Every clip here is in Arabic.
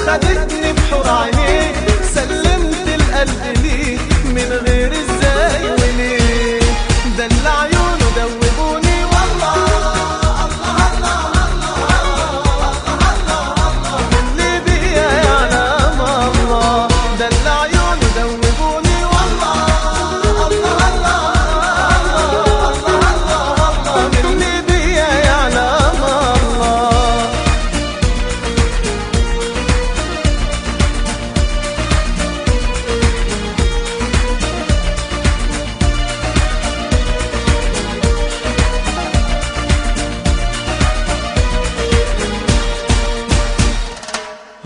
خدتني بحور عينيك، سلمت القلب ليك من غير ازاي وليه. دلع عيونه دوبوني والله، الله الله الله اللي بيا يعلم الله. دلع عيونه دوبوني والله، الله الله الله اللي بيا يعلم الله.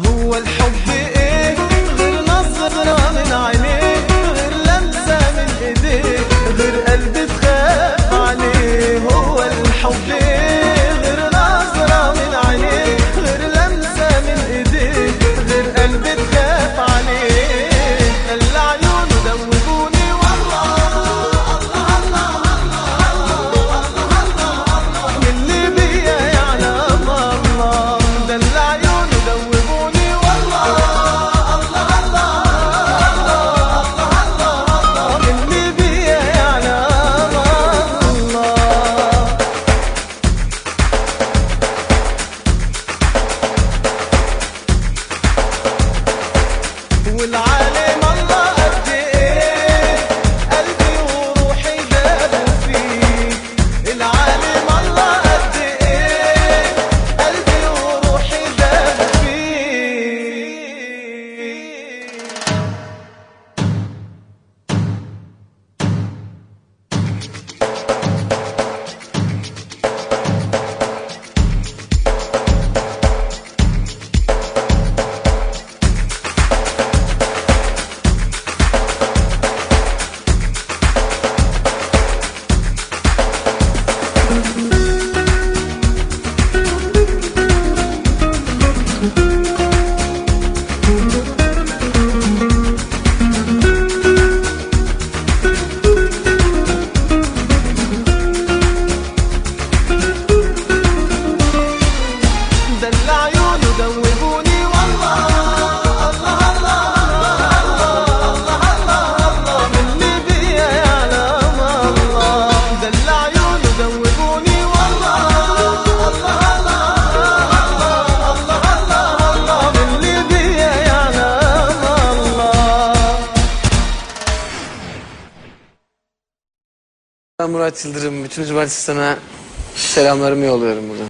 هو الحب ايه غير نظرة من عينيك، غير لمسة من ايديك، غير قلبي تخاف عليه. هو الحب ايه غير نظرة من عينيك، غير لمسة من ايديك، غير قلبي تخاف عليه. دلع عيونه دوبوني والله، الله الله اللي بيا يعلم الله. دلع عيونه دوبوني والله، الله الله اللي بيا يعلم الله. والعالم الله قد ايه قلبي وروحي دابوا فيه. العالم الله قد ايه قلبي وروحي دابوا فيه. دلع عيونه دوبوني والله، الله الله اللي بيا يعلم الله. دلع عيونه دوبوني والله، الله اللي بيا يعلم الله. Ben Murat Yıldırım. Bütün cumartesi sana selamlarımı yolluyorum buradan.